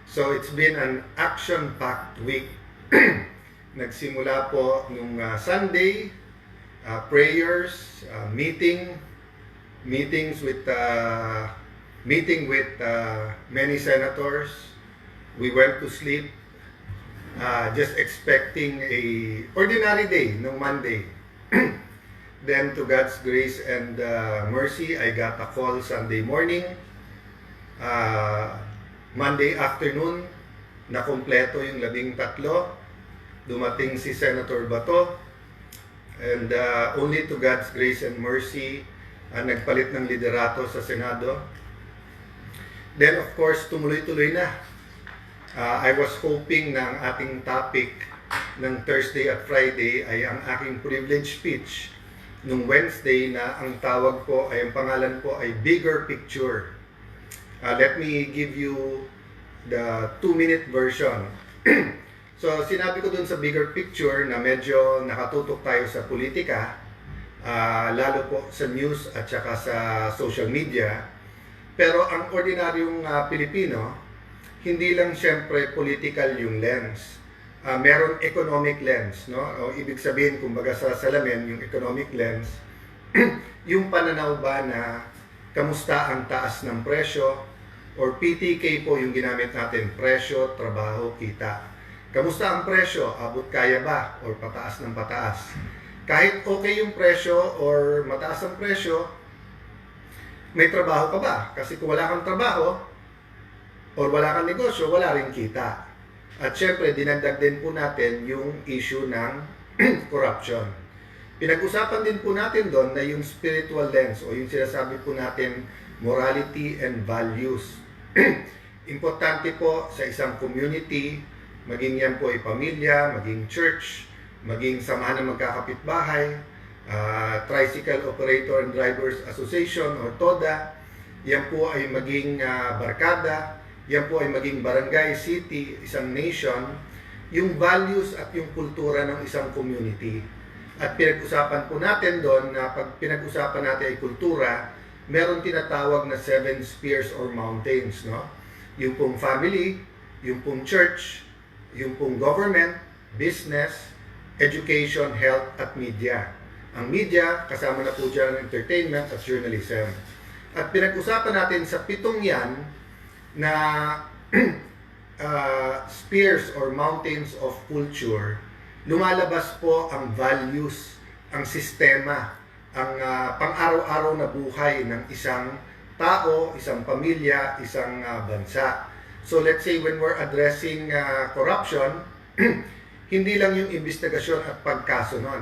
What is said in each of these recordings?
So it's been an action-packed week. Nagsimula po nung Sunday, prayers, meetings with meeting with many senators. We went to sleep just expecting a ordinary day nung Monday. Then to God's grace and mercy, I got a call Sunday morning. Monday afternoon, nakumpleto yung 13. Dumating si Senator Bato. And only to God's grace and mercy, nagpalit ng liderato sa Senado. Then of course, tumuloy-tuloy na. I was hoping na ang ating topic ng Thursday at Friday ay ang aking privilege speech nung Wednesday na ang tawag po ay, ang pangalan po ay Bigger Picture. Let me give you the 2-minute version. So, sinabi ko dun sa bigger picture na medyo nakatutok tayo sa politika, lalo po sa news at saka sa social media. Pero ang ordinaryong Pilipino, hindi lang siyempre political yung lens. Meron economic lens, no? O, ibig sabihin, kumbaga sa salamin, yung economic lens, yung pananaw ba na kamusta ang taas ng presyo, or PTK po yung ginamit natin, presyo, trabaho, kita. Kamusta ang presyo? Abot kaya ba? Or pataas ng pataas? Kahit okay yung presyo or mataas ang presyo, may trabaho ka ba? Kasi kung wala kang trabaho or wala kang negosyo, wala rin kita. At syempre, dinagdag din po natin yung issue ng corruption. Pinag-usapan din po natin doon na yung spiritual lens o yung sinasabi po natin morality and values. Importante po sa isang community, maging yan po ay pamilya, maging church, maging samahan ng magkakapitbahay, Tricycle Operator and Drivers Association o TODA, yan po ay maging barkada, yan po ay maging barangay, city, isang nation, yung values at yung kultura ng isang community. At pinag-usapan po natin doon na pag pinag-usapan natin ay kultura, meron tinatawag na 7 spheres or mountains, no? Yung pong family, yung pong church, yung pong government, business, education, health, at media. Ang media, kasama na po dyan ang entertainment at journalism. At pinag-usapan natin sa 7 yan na spheres or mountains of culture, lumalabas po ang values, ang sistema, ang pang-araw-araw na buhay ng isang tao, isang pamilya, isang bansa. So let's say when we're addressing corruption, hindi lang yung investigasyon at pagkaso nun,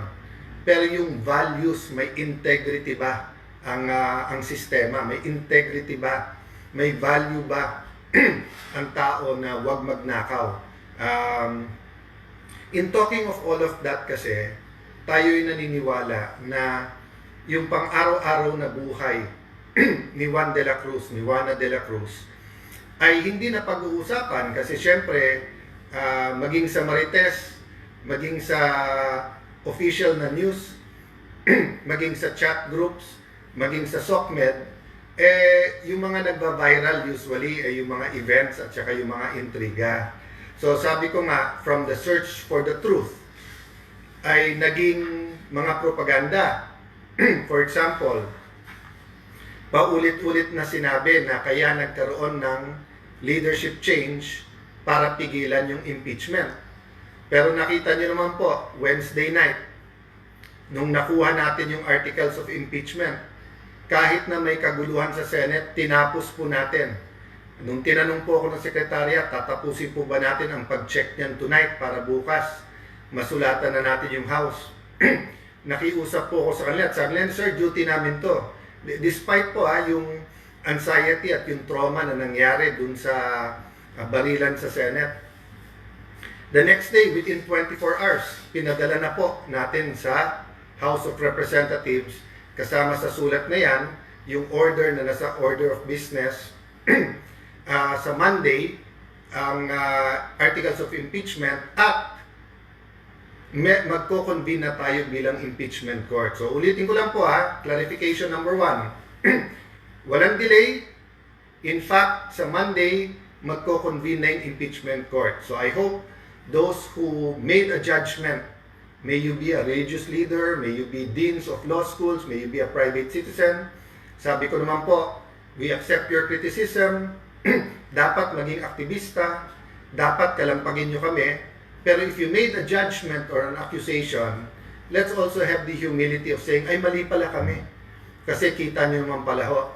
pero yung values, may integrity ba ang sistema, may integrity ba, may value ba ang tao na huwag magnakaw. In talking of all of that kasi, tayo'y naniniwala na yung pang-araw-araw na buhay ni Juana de la Cruz, ay hindi na pag-uusapan kasi syempre, maging sa Marites, maging sa official na news, maging sa chat groups, maging sa SOCMED, yung mga nagba-viral usually ay yung mga events at saka yung mga intriga. So sabi ko nga, from the search for the truth, ay naging mga propaganda. For example, paulit-ulit na sinabi na kaya nagkaroon ng leadership change para pigilan yung impeachment. Pero nakita niyo naman po, Wednesday night, nung nakuha natin yung articles of impeachment, kahit na may kaguluhan sa Senate, tinapos po natin. Nung tinanong po ako ng sekretariat, tatapusin po ba natin ang pag-check niyan tonight para bukas masulatan na natin yung House? Nakiusap po ako sa kanila at sabi nila, sir, duty namin to. Despite po yung anxiety at yung trauma na nangyari dun sa barilan sa Senate. The next day, within 24 hours, pinadala na po natin sa House of Representatives, kasama sa sulat na yan, yung order na nasa order of business. Sa Monday, ang articles of impeachment at magko-convene na tayo bilang impeachment court. So ulitin ko lang po clarification number 1. Walang delay. In fact, sa Monday, magko-convene na yung impeachment court. So I hope those who made a judgment, may you be a religious leader, may you be deans of law schools, may you be a private citizen, sabi ko naman po, we accept your criticism, dapat maging aktivista, dapat kalampagin nyo kami, pero if you made a judgment or an accusation, let's also have the humility of saying, ay mali pala kami. Kasi kita nyo naman pala ho,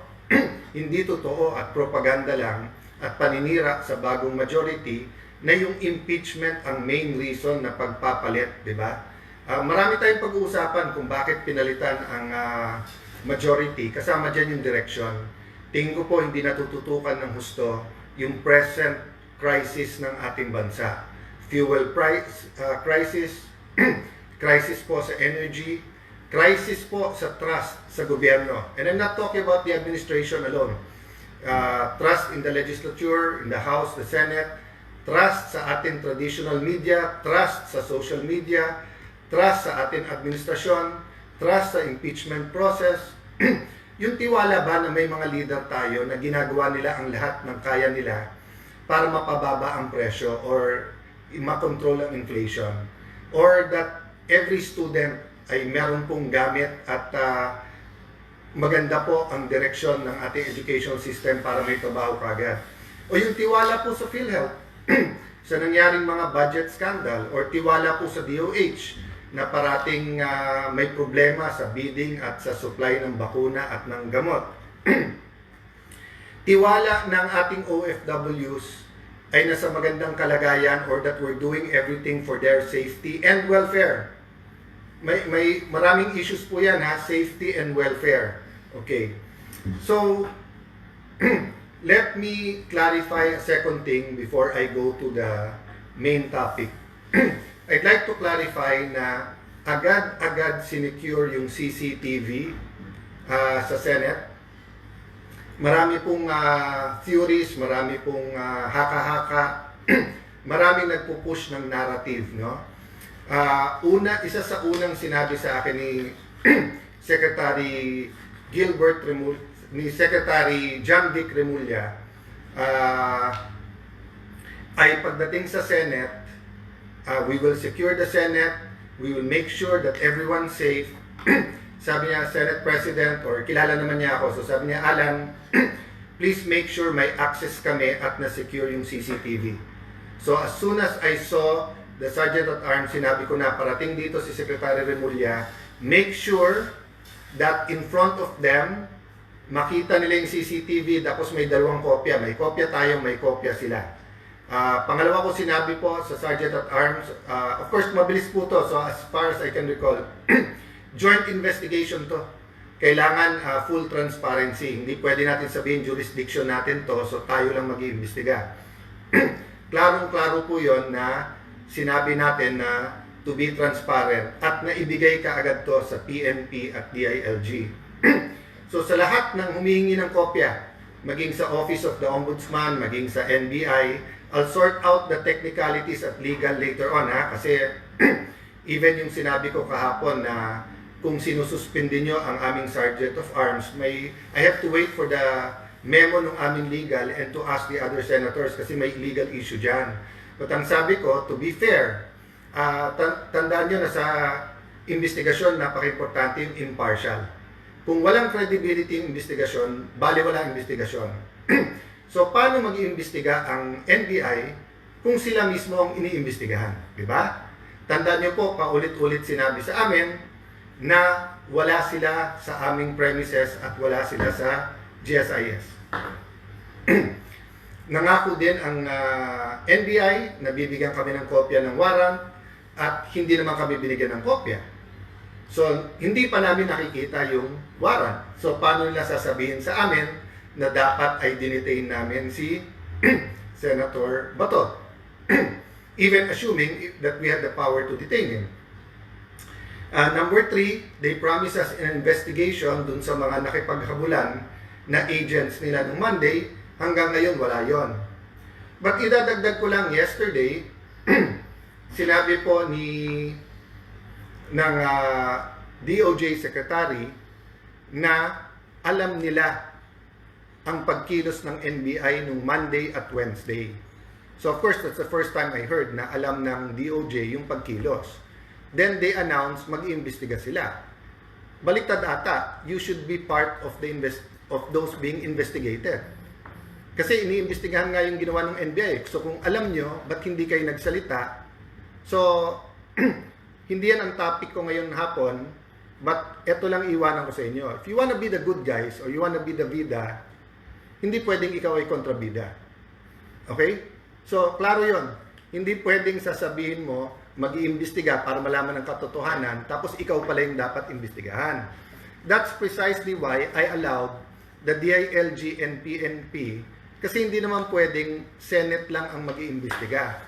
hindi totoo at propaganda lang at paninira sa bagong majority na yung impeachment ang main reason na pagpapalit, di ba? Marami tayong pag-uusapan kung bakit pinalitan ang majority, kasama dyan yung direction. Tingin ko po hindi natututukan ng husto yung present crisis ng ating bansa. Fuel price crisis, crisis po sa energy, crisis po sa trust sa gobyerno. And I'm not talking about the administration alone. Trust in the legislature, in the House, the Senate, trust sa ating traditional media, trust sa social media, trust sa ating administrasyon, trust sa impeachment process. Yung tiwala ba na may mga leader tayo na ginagawa nila ang lahat ng kaya nila para mapababa ang presyo or makontrol ang inflation, or that every student ay meron pong gamit at maganda po ang direksyon ng ating education system para may trabaho kagad. O yung tiwala po sa PhilHealth sa nangyaring mga budget scandal, or tiwala po sa DOH na parating may problema sa bidding at sa supply ng bakuna at ng gamot. Tiwala ng ating OFWs ay nasa magandang kalagayan, or that we're doing everything for their safety and welfare. May maraming issues po yan ha, safety and welfare. Okay. So, let me clarify a second thing before I go to the main topic. I'd like to clarify na agad-agad sinecure yung CCTV sa Senate. Marami pong theories, marami pong haka-haka, maraming nagpupush ng narrative, no? Isa sa unang sinabi sa akin ni Secretary Gilbert Remulla, ni Secretary John Vic Remulla, ay pagdating sa Senate, we will secure the Senate, we will make sure that everyone's safe. Sabi niya, Senate President, or kilala naman niya ako, so sabi niya, Alan, please make sure may access kami at na-secure yung CCTV. So as soon as I saw the Sergeant at Arms, sinabi ko na parating dito si Secretary Remulla, make sure that in front of them, makita nila yung CCTV, tapos may dalawang kopya. May kopya tayo, may kopya sila. Pangalawa ko sinabi po sa Sergeant at Arms, of course mabilis po to, so as far as I can recall, joint investigation to. Kailangan full transparency. Hindi pwede natin sabihin jurisdiction natin to, so tayo lang mag-iimbestiga. Klarong-klaro po yon na sinabi natin na to be transparent at naibigay kaagad to sa PNP at DILG. So sa lahat ng humihingi ng kopya, maging sa Office of the Ombudsman, maging sa NBI, I'll sort out the technicalities at legal later on ha, kasi even yung sinabi ko kahapon na kung sinususpindi nyo ang aming Sergeant of Arms, I have to wait for the memo ng aming legal and to ask the other senators kasi may legal issue dyan. But ang sabi ko, to be fair, tandaan nyo na sa investigasyon, napaka-importante yung impartial. Kung walang credibility yung investigasyon, bali walang investigasyon. So, paano mag-iimbestiga ang NBI kung sila mismo ang iniimbestigahan? Diba? Tandaan nyo po, paulit-ulit sinabi sa amin na wala sila sa aming premises at wala sila sa GSIS. Nangako din ang NBI na bibigyan kami ng kopya ng warrant at hindi naman kami binigyan ng kopya. So, hindi pa namin nakikita yung warrant. So, paano nila sasabihin sa amin na dapat ay dinetain namin si Senator Bato? Even assuming that we had the power to detain him. Number 3, they promised us an investigation dun sa mga nakipaghabulan na agents nila nung Monday. Hanggang ngayon, wala yon. But idadagdag ko lang, yesterday, sinabi po ng DOJ Secretary na alam nila ang pagkilos ng NBI nung Monday at Wednesday. So of course, that's the first time I heard na alam ng DOJ yung pagkilos. Then they announced mag-iimbestiga sila. Baliktad ata, you should be part of those being investigated. Kasi iniimbestigahan nga yung ginawa ng NBI. So kung alam nyo, ba't hindi kayo nagsalita? So, hindi yan ang topic ko ngayon hapon, but eto lang iwanan ko sa inyo. If you wanna be the good guys, or you wanna be the vida, hindi pwedeng ikaw ay kontrabida. Okay? So, klaro yon. Hindi pwedeng sasabihin mo, mag-iimbestiga para malaman ang katotohanan, tapos ikaw pala yung dapat imbestigahan. That's precisely why I allowed the DILG and PNP, kasi hindi naman pwedeng Senate lang ang mag-iimbestiga.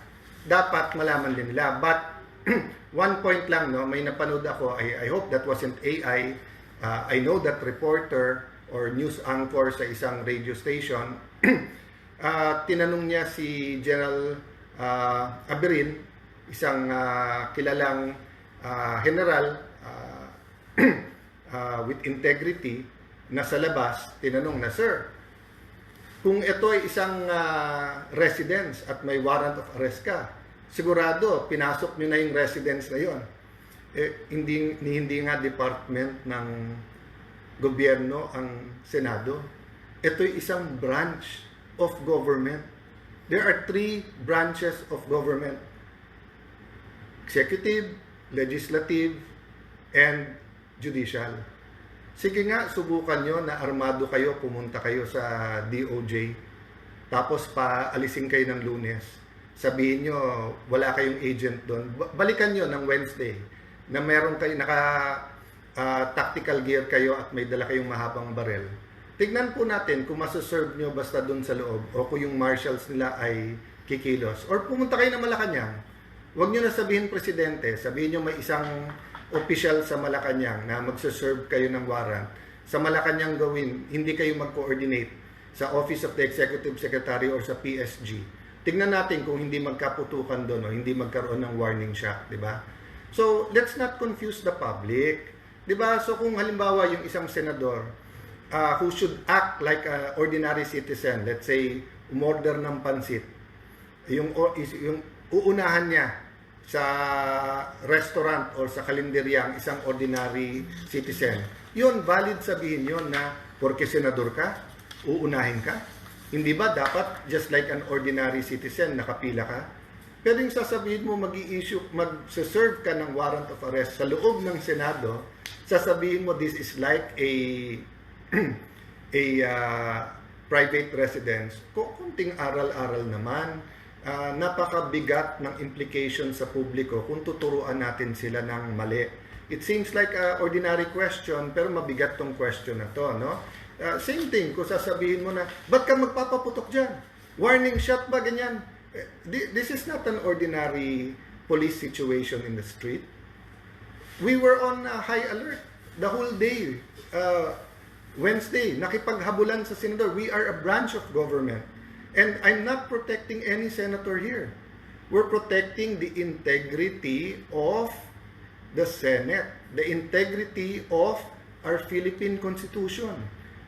Dapat malaman din nila. But, one point lang, no, may napanood ako, I hope that wasn't AI. I know that reporter or news anchor sa isang radio station, tinanong niya si General Aberin, isang kilalang general with integrity, na sa labas, tinanong na, Sir, kung ito ay isang residence at may warrant of arrest ka, sigurado, pinasok nyo na yung residence na yon. Hindi nga department ng gobyerno ang Senado. Ito ay isang branch of government. There are 3 branches of government: executive, legislative, and judicial. Sige nga, subukan nyo na armado kayo, pumunta kayo sa DOJ, tapos paalisin kayo ng Lunes. Sabihin nyo, wala kayong agent doon. Balikan nyo ng Wednesday, na meron kayo, tactical gear kayo at may dala kayong mahabang barel. Tignan po natin kung masaserve nyo basta doon sa loob, o kung yung marshals nila ay kikilos. Or pumunta kayo na Malacanang. Huwag nyo na sabihin presidente, sabihin nyo may isang official sa Malacanang na magsaserve kayo ng warrant. Sa Malacanang gawin, hindi kayo mag-coordinate sa Office of the Executive Secretary or sa PSG. Tignan natin kung hindi magkaputukan doon o hindi magkaroon ng warning shot, di ba? So, let's not confuse the public. Di ba? So, kung halimbawa yung isang senador who should act like an ordinary citizen, let's say, umorder ng pansit, yung uunahan niya sa restaurant or sa kalenderya ang isang ordinary citizen, yun, valid sabihin yun na porque senador ka, uunahin ka. Hindi ba dapat just like an ordinary citizen, nakapila ka? Pero yung sasabihin mo mag-serve ka ng warrant of arrest sa loob ng Senado, sasabihin mo this is like a private residence, kunting aral-aral naman. Napakabigat ng implication sa publiko kung tuturuan natin sila ng mali. It seems like an ordinary question, pero mabigat tong question na to, no? Same thing, kung sasabihin mo na, ba't ka magpapaputok dyan? Warning shot ba, ganyan? This is not an ordinary police situation in the street. We were on high alert the whole day. Wednesday, nakipaghabulan sa senador. We are a branch of government. And I'm not protecting any senator here. We're protecting the integrity of the Senate, the integrity of our Philippine Constitution.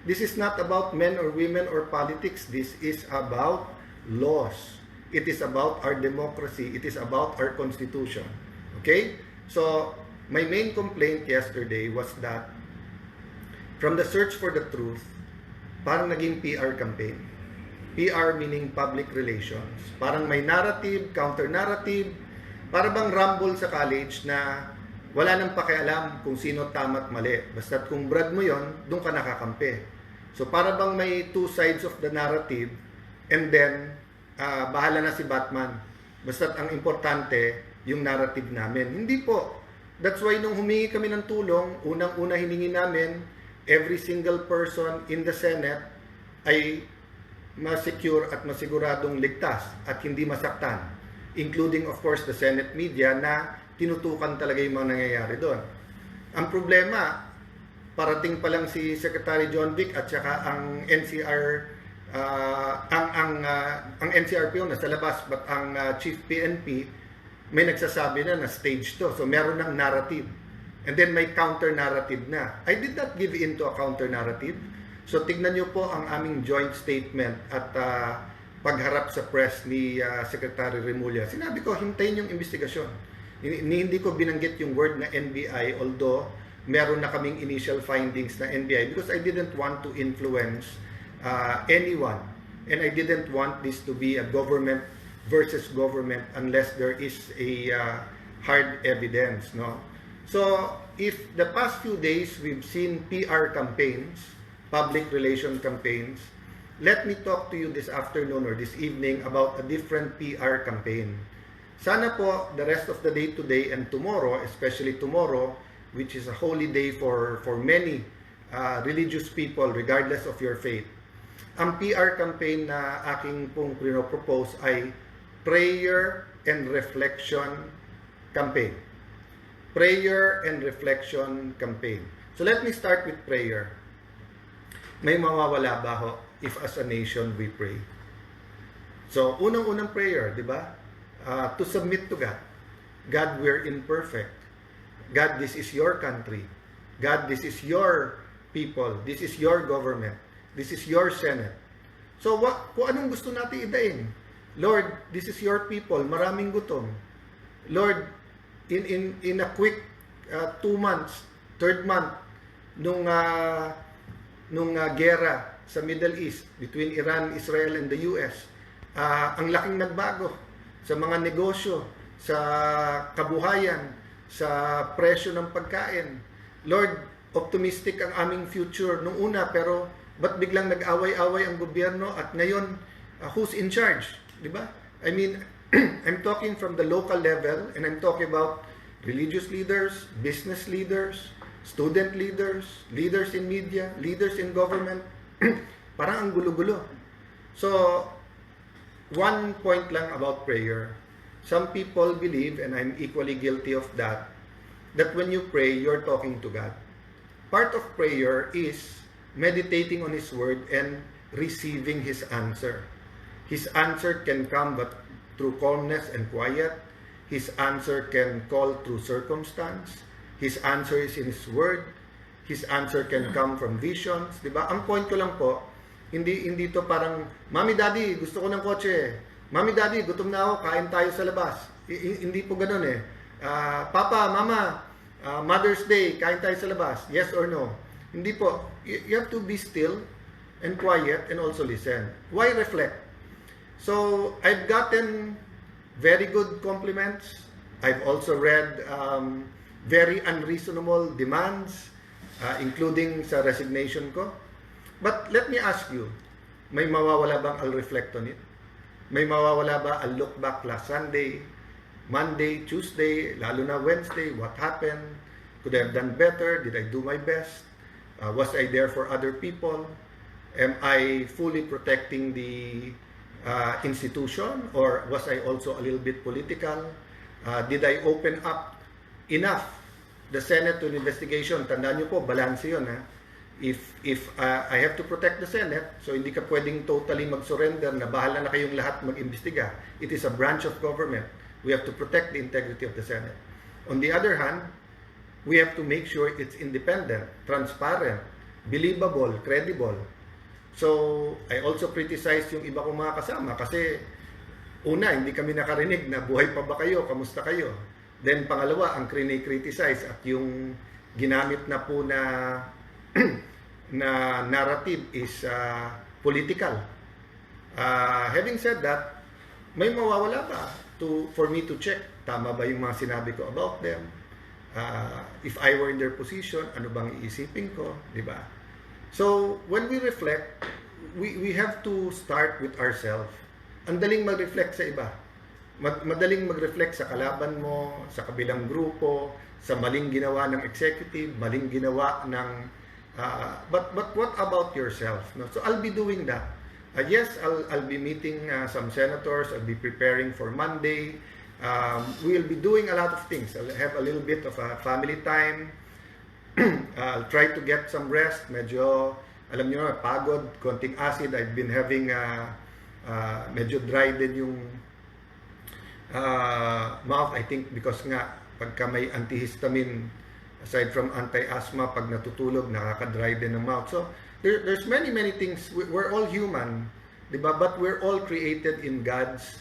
This is not about men or women or politics. This is about laws. It is about our democracy. It is about our Constitution. Okay? So, my main complaint yesterday was that from the search for the truth, parang naging PR campaign. PR meaning public relations. Parang may narrative, counter-narrative, para bang rumble sa college na wala nang pakialam kung sino tama at mali. Basta't kung brad mo yon, doon ka nakakampi. So para bang may 2 sides of the narrative, and then bahala na si Batman. Basta't ang importante, yung narrative namin. Hindi po. That's why nung humingi kami ng tulong, unang-una hiningi namin, every single person in the Senate ay ma-secure at masiguradong ligtas at hindi masaktan, including of course the Senate media na tinutukan talaga yung mga nangyayari doon. Ang problema, parating pa lang si Secretary John Vic at saka ang NCR ang NCRPO nasa labas, but ang Chief PNP may nagsasabi na stage to. So meron ng narrative. And then may counter-narrative na. I did not give in to a counter-narrative. So tignan nyo po ang aming joint statement at pagharap sa press ni Secretary Remulla. Sinabi ko, hintayin yung investigasyon. Hindi ko binanggit yung word na NBI, although meron na kaming initial findings na NBI, because I didn't want to influence anyone. And I didn't want this to be a government versus government unless there is a hard evidence, no? So, if the past few days we've seen PR campaigns, public relation campaigns, let me talk to you this afternoon or this evening about a different PR campaign. Sana po the rest of the day today and tomorrow, especially tomorrow, which is a holy day for many religious people regardless of your faith. Ang PR campaign na aking pong propose ay Prayer and Reflection Campaign. Prayer and Reflection Campaign. So let me start with prayer. May mawawala ba ho if as a nation we pray? So unang-unang prayer, di ba? To submit to God. God, we're imperfect. God, this is your country. God, this is your people. This is your government. This is your Senate. So kung anong gusto natin idain? Lord, this is your people. Maraming gutom. Lord, in a quick 2 months, third month, nung gera sa Middle East between Iran, Israel, and the US, ang laking nagbago sa mga negosyo, sa kabuhayan, sa presyo ng pagkain. Lord, optimistic ang aming future nung una, pero ba't biglang nag-away-away ang gobyerno at ngayon, who's in charge? Diba? I mean, I'm talking from the local level and I'm talking about religious leaders, business leaders, student leaders, leaders in media, leaders in government. Parang ang gulo-gulo. So, one point lang about prayer. Some people believe, and I'm equally guilty of that when you pray, you're talking to God. Part of prayer is meditating on His Word and receiving His answer. His answer can come but through calmness and quiet. His answer can call through circumstance. His answer is in His Word. His answer can come from visions. Diba? Ang point ko lang po, hindi to parang, Mami, Daddy, gusto ko ng kotse. Mami, Daddy, gutom na ako, kain tayo sa labas. Hindi po ganun eh. Papa, Mama, Mother's Day, kain tayo sa labas. Yes or no? Hindi po. You have to be still and quiet and also listen. Why reflect? So, I've gotten very good compliments. I've also read very unreasonable demands, including sa resignation ko. But let me ask you, may mawawala bang I'll reflect on it? May mawawala ba I'll look back last Sunday, Monday, Tuesday, lalo na Wednesday, what happened? Could I have done better? Did I do my best? Was I there for other people? Am I fully protecting the institution, or was I also a little bit political? Did I open up enough the Senate to an investigation? Tandaan nyo po, balance yun. Ha? If I have to protect the Senate, so hindi ka pwedeng totally mag-surrender na bahala na kayong lahat mag-imbestiga. It is a branch of government. We have to protect the integrity of the Senate. On the other hand, we have to make sure it's independent, transparent, believable, credible. So, I also criticize yung iba kong mga kasama kasi una, hindi kami nakarinig na buhay pa ba kayo, kamusta kayo. Then pangalawa, ang criticize at yung ginamit na po na na narrative is political. Having said that, may mawawala ba for me to check, tama ba yung mga sinabi ko about them? If I were in their position, ano bang iisipin ko, di ba? So, when we reflect, we have to start with ourselves. Ang daling mag-reflect sa iba. Madaling mag-reflect sa kalaban mo, sa kabilang grupo, sa maling ginawa ng executive, maling ginawa ng... but what about yourself? No? So, I'll be doing that. Yes, I'll be meeting some senators. I'll be preparing for Monday. We'll be doing a lot of things. I'll have a little bit of a family time. I'll try to get some rest. Medyo, alam nyo na, pagod, konting acid. I've been having medyo dry din yung mouth. I think because nga, pagka may antihistamine, aside from anti-asthma, pag natutulog, nakaka-dry din ng mouth. So, there's many things. We're all human, di ba? But we're all created in God's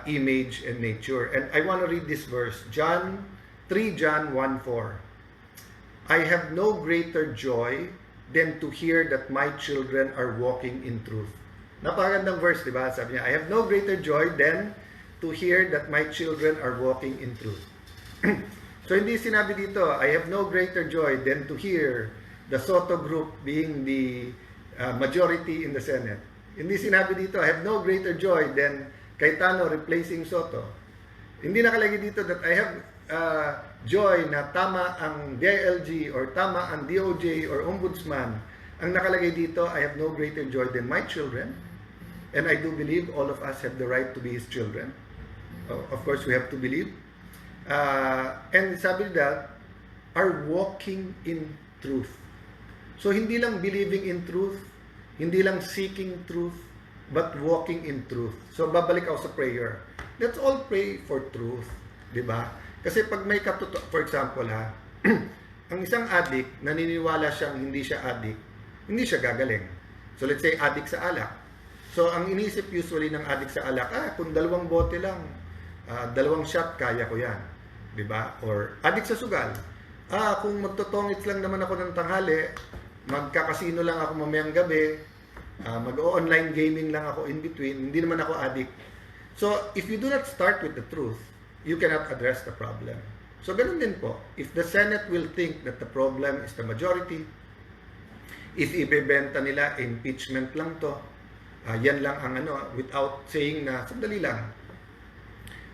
image and nature. And I want to read this verse, John 1:4. I have no greater joy than to hear that my children are walking in truth. Napakagandang verse, di ba? Sabi niya, I have no greater joy than to hear that my children are walking in truth. So hindi sinabi dito, I have no greater joy than to hear the Soto group being the majority in the Senate. Hindi sinabi dito, I have no greater joy than Cayetano replacing Soto. Hindi nakalagay dito that I have joy na tama ang DILG or tama ang DOJ or Ombudsman. Ang nakalagay dito, I have no greater joy than my children. And I do believe all of us have the right to be His children. Of course, we have to believe. And sabi that, are walking in truth. So, hindi lang believing in truth, hindi lang seeking truth, but walking in truth. So, babalik ako sa prayer. Let's all pray for truth. Diba? Kasi pag may for example ang isang addict, naniniwala siyang hindi siya addict, hindi siya gagaling. So, let's say addict sa alak. So, ang inisip usually ng addict sa alak, kung 2 bote lang, 2 shot, kaya ko yan. Diba? Or addict sa sugal. Kung magtotongits lang naman ako ng tanghali, magkakasino lang ako mamayang gabi, mag-online gaming lang ako in between, hindi naman ako addict. So, if you do not start with the truth, you cannot address the problem. So, ganun din po. If the Senate will think that the problem is the majority, if ibebenta nila, impeachment lang to, yan lang ang without saying na, sandali lang,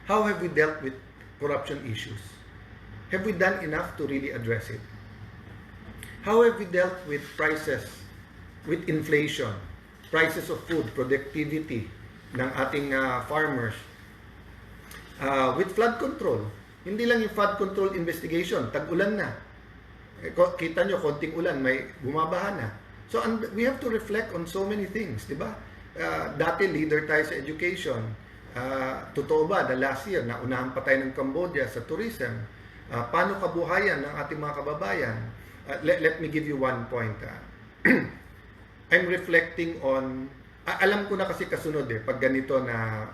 how have we dealt with corruption issues? Have we done enough to really address it? How have we dealt with prices, with inflation, prices of food, productivity ng ating farmers, with flood control? Hindi lang yung flood control investigation, tag-ulan na. Kita nyo, konting ulan, may bumabaha na. So, we have to reflect on so many things, di ba? Dati, leader tayo sa education. Totoo ba, the last year, naunahan pa tayo ng Cambodia sa tourism. Paano kabuhayan ng ating mga kababayan? Let me give you one point. I'm reflecting on, alam ko na kasi kasunod pag ganito na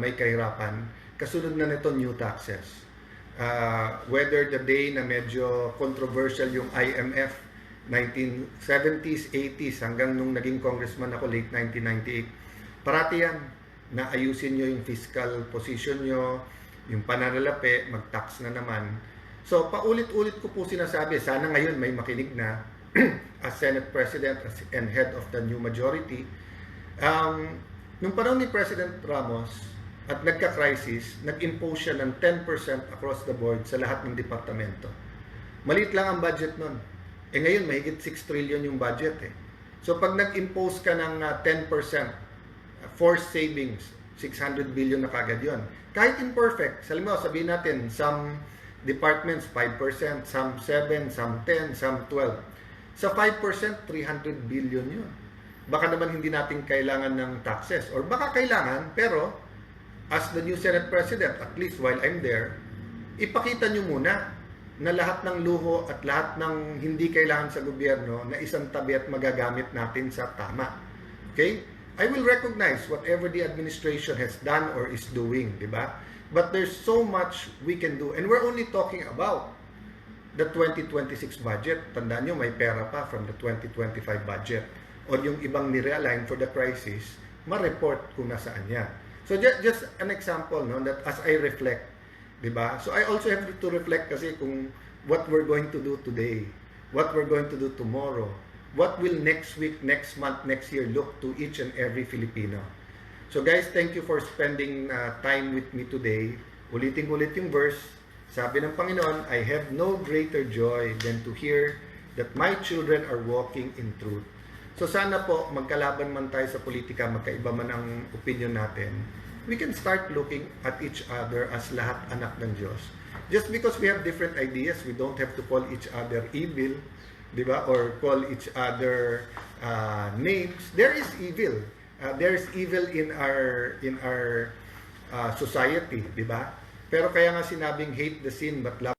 may kahirapan, kasunod na nito new taxes. Whether the day na medyo controversial yung IMF, 1970s, 80s, hanggang nung naging congressman ako, late 1998, parati yan, na ayusin nyo yung fiscal position nyo, yung pananalapi, mag-tax na naman. So, paulit-ulit ko po sinasabi, sana ngayon may makinig na as Senate President and head of the new majority. Nung panahon ni President Ramos at nagka-crisis, nag-impose siya ng 10% across the board sa lahat ng departamento. Maliit lang ang budget nun. Ngayon, mahigit 6 trillion yung budget So, pag nag-impose ka ng 10%, forced savings, 600 billion na kagad yun. Kahit imperfect, sabihin natin, some departments 5%, some 7, some 10, some 12. Sa 5%, 300 billion yun. Baka naman hindi natin kailangan ng taxes. Or baka kailangan, pero as the new Senate President, at least while I'm there, ipakita nyo muna na lahat ng luho at lahat ng hindi kailangan sa gobyerno na isang tabi at magagamit natin sa tama. Okay? I will recognize whatever the administration has done or is doing, di ba? But there's so much we can do. And we're only talking about the 2026 budget. Tandaan nyo, may pera pa from the 2025 budget. O yung ibang nirealign for the crisis, ma-report kung nasaan yan. So just an example, no, that as I reflect, diba? So I also have to reflect kasi kung what we're going to do today, what we're going to do tomorrow, what will next week, next month, next year look to each and every Filipino. So guys, thank you for spending time with me today. Ulitin-ulit yung verse. Sabi ng Panginoon, I have no greater joy than to hear that my children are walking in truth. So sana po, magkalaban man tayo sa politika, magkaiba man ang opinion natin, we can start looking at each other as lahat anak ng Diyos. Just because we have different ideas, we don't have to call each other evil, di ba? Or call each other names. There is evil. There is evil in our society, di ba? Pero kaya nga sinabing hate the sin but love